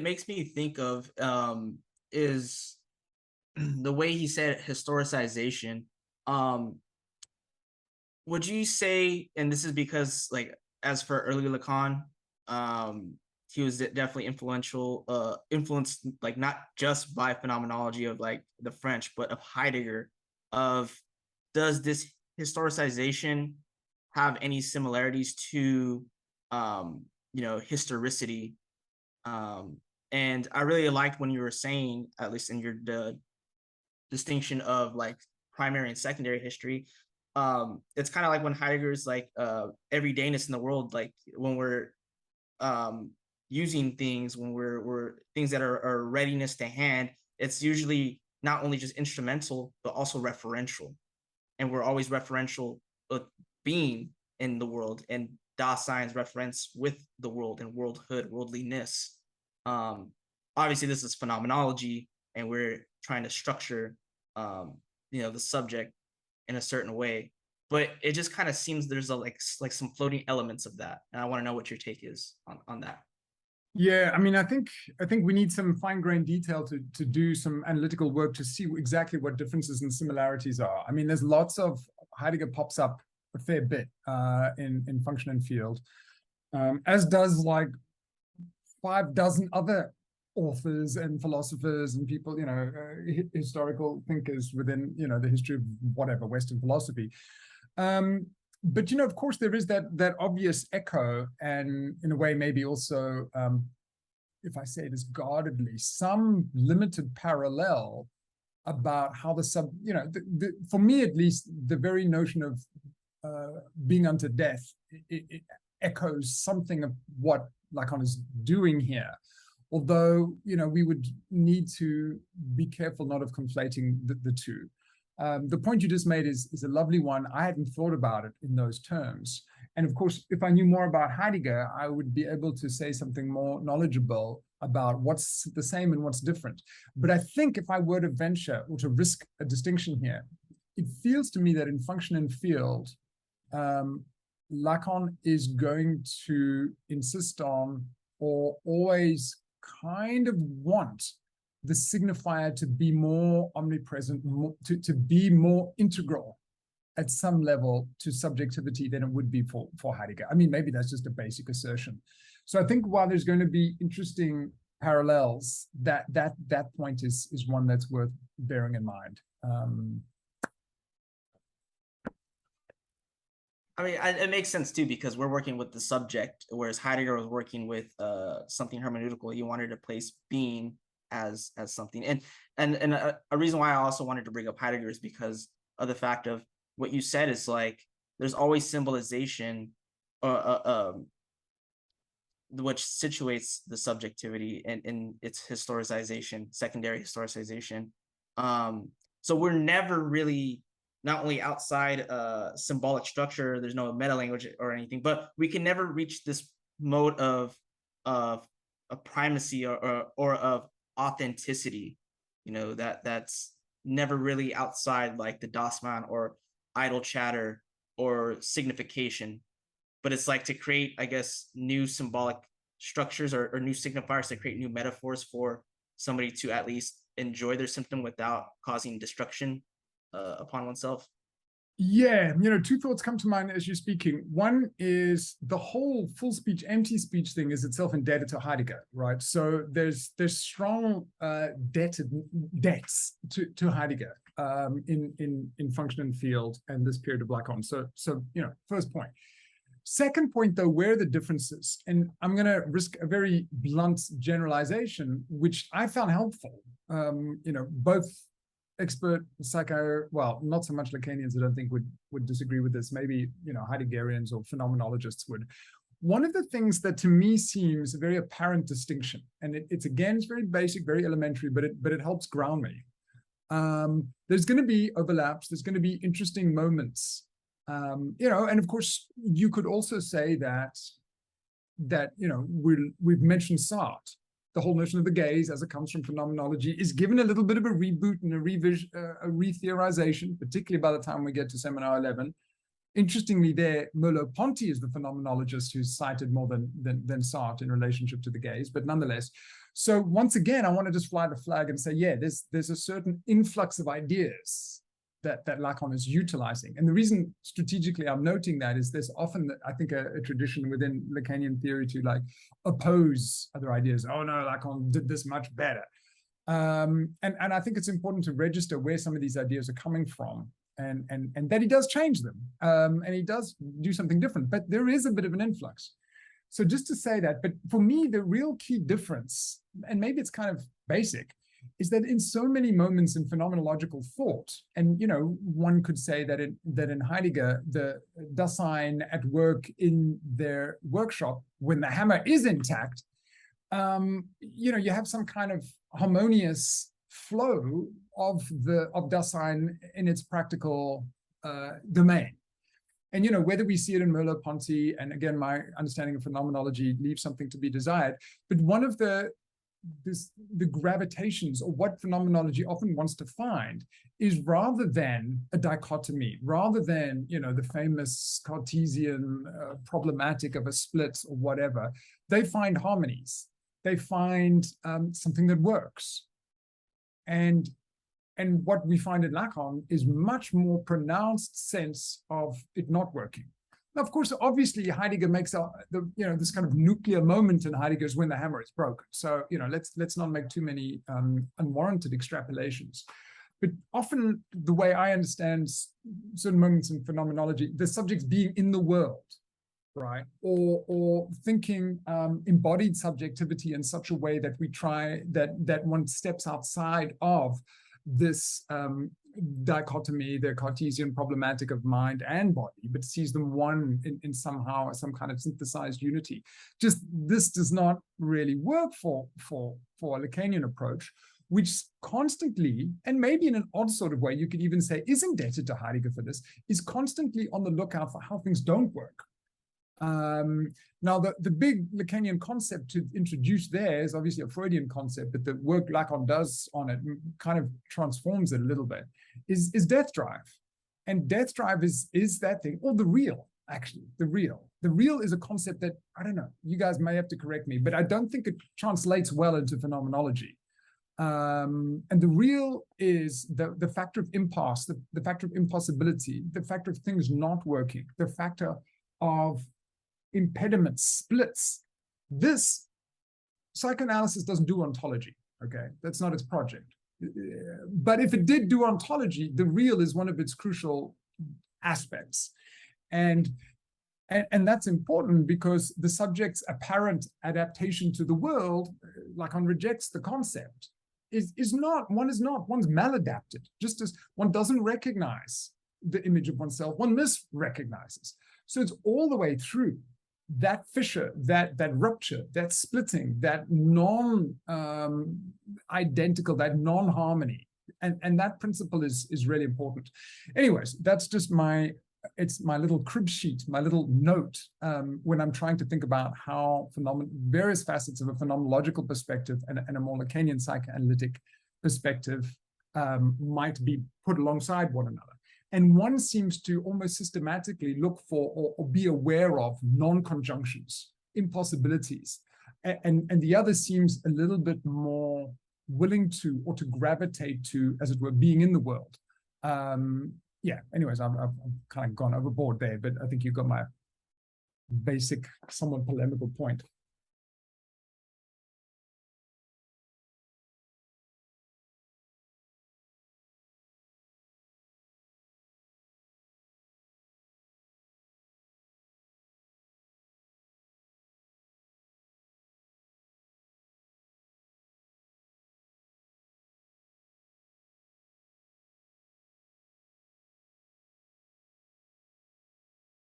makes me think of is the way he said historicization. Um, would you say, and this is because like as for early Lacan, um, he was definitely influenced like not just by phenomenology of like the French, but of Heidegger. Of does this historicization have any similarities to historicity? Um, and I really liked when you were saying, at least in your the distinction of like primary and secondary history. It's kind of like when Heidegger's like everydayness in the world, like when we're um using things, when we're things that are readiness to hand, it's usually not only just instrumental but also referential, and we're always referential with being in the world, and Daseins reference with the world and worldhood, worldliness. Um, Obviously, this is phenomenology, and we're trying to structure, the subject in a certain way. But it just kind of seems there's a like some floating elements of that, and I want to know what your take is on that. Yeah, I mean, I think we need some fine-grained detail to do some analytical work to see exactly what differences and similarities are. I mean, there's lots of Heidegger pops up a fair bit in Function and Field, as does like 5 dozen other authors and philosophers and people, historical thinkers within, the history of whatever Western philosophy. But of course, there is that obvious echo, and in a way, maybe also, if I say this guardedly, some limited parallel about how for me at least, the very notion of being unto death, it echoes something of what Lacan is doing here. Although, we would need to be careful not of conflating the two. The point you just made is a lovely one. I hadn't thought about it in those terms. And of course, if I knew more about Heidegger, I would be able to say something more knowledgeable about what's the same and what's different. But I think if I were to venture or to risk a distinction here, it feels to me that in Function and Field, Lacan is going to insist on, or always kind of want, the signifier to be more omnipresent, to be more integral at some level to subjectivity than it would be for Heidegger. I mean, maybe that's just a basic assertion. So I think while there's going to be interesting parallels, that point is one that's worth bearing in mind. I mean, it makes sense too, because we're working with the subject, whereas Heidegger was working with something hermeneutical. He wanted to place being as something, and a reason why I also wanted to bring up Heidegger is because of the fact of what you said is like there's always symbolization, which situates the subjectivity in its historicization, secondary historicization. So we're never really, not only outside symbolic structure, there's no meta language or anything, but we can never reach this mode of a primacy or of authenticity, that's never really outside like the Dasman or idle chatter or signification. But it's like to create, I guess, new symbolic structures or new signifiers to create new metaphors for somebody to at least enjoy their symptom without causing destruction upon oneself. Yeah, two thoughts come to mind as you're speaking. One is the whole full speech, empty speech thing is itself indebted to Heidegger, right? So there's strong debts to Heidegger in Function and Field and this period of Lacan. So first point. Second point, though, where are the differences? And I'm going to risk a very blunt generalization, which I found helpful. Both expert well, not so much Lacanians, I don't think would disagree with this. Maybe, Heideggerians or phenomenologists would. One of the things that to me seems a very apparent distinction, and it's very basic, very elementary, but it helps ground me. There's going to be overlaps. There's going to be interesting moments. And of course, you could also say that we've mentioned Sartre. The whole notion of the gaze, as it comes from phenomenology, is given a little bit of a reboot and a re-theorization, particularly by the time we get to Seminar 11. Interestingly, there, Merleau-Ponty is the phenomenologist who's cited more than Sartre in relationship to the gaze, but nonetheless. So once again, I want to just fly the flag and say, yeah, there's a certain influx of ideas that Lacan is utilizing. And the reason strategically I'm noting that is there's often, I think, a tradition within Lacanian theory to like oppose other ideas. Oh no, Lacan did this much better. And I think it's important to register where some of these ideas are coming from, and that he does change them, and he does do something different. But there is a bit of an influx. So just to say that, but for me, the real key difference, and maybe it's kind of basic, is that in so many moments in phenomenological thought, and one could say that in Heidegger, the Dasein at work in their workshop, when the hammer is intact, you have some kind of harmonious flow of Dasein in its practical domain. And whether we see it in Merleau-Ponty, and again, my understanding of phenomenology leaves something to be desired, but one of the gravitations, or what phenomenology often wants to find, is rather than a dichotomy, rather than the famous Cartesian problematic of a split or whatever, they find harmonies. They find something that works. And what we find in Lacan is much more pronounced sense of it not working. Now, of course, obviously, Heidegger makes this kind of nuclear moment in Heidegger is when the hammer is broken. So let's not make too many unwarranted extrapolations. But often, the way I understand certain moments in phenomenology, the subjects being in the world, right, or thinking embodied subjectivity in such a way that we try that one steps outside of this dichotomy, the Cartesian problematic of mind and body, but sees them one in somehow some kind of synthesized unity. Just this does not really work for a Lacanian approach, which constantly, and maybe in an odd sort of way, you could even say is indebted to Heidegger for this, is constantly on the lookout for how things don't work. Now, the big Lacanian concept to introduce there is obviously a Freudian concept, but the work Lacan does on it kind of transforms it a little bit, is death drive. And death drive is that thing, or the real, actually, the real. The real is a concept that, I don't know, you guys may have to correct me, but I don't think it translates well into phenomenology. And the real is the factor of impasse, the factor of impossibility, the factor of things not working, the factor of impediments, splits. This psychoanalysis doesn't do ontology, okay? That's not its project. But if it did do ontology, the real is one of its crucial aspects. And that's important because the subject's apparent adaptation to the world, Lacan rejects the concept, one's maladapted. Just as one doesn't recognize the image of oneself, one misrecognizes. So it's all the way through that fissure, that rupture, that splitting, that non-identical, that non-harmony. And that principle is really important. Anyways, that's just it's my little crib sheet, my little note when I'm trying to think about how various facets of a phenomenological perspective and a more Lacanian psychoanalytic perspective might be put alongside one another. And one seems to almost systematically look for or be aware of non-conjunctions, impossibilities. And the other seems a little bit more willing to, or to gravitate to, as it were, being in the world. Yeah, anyways, I've kind of gone overboard there, but I think you got my basic, somewhat polemical point.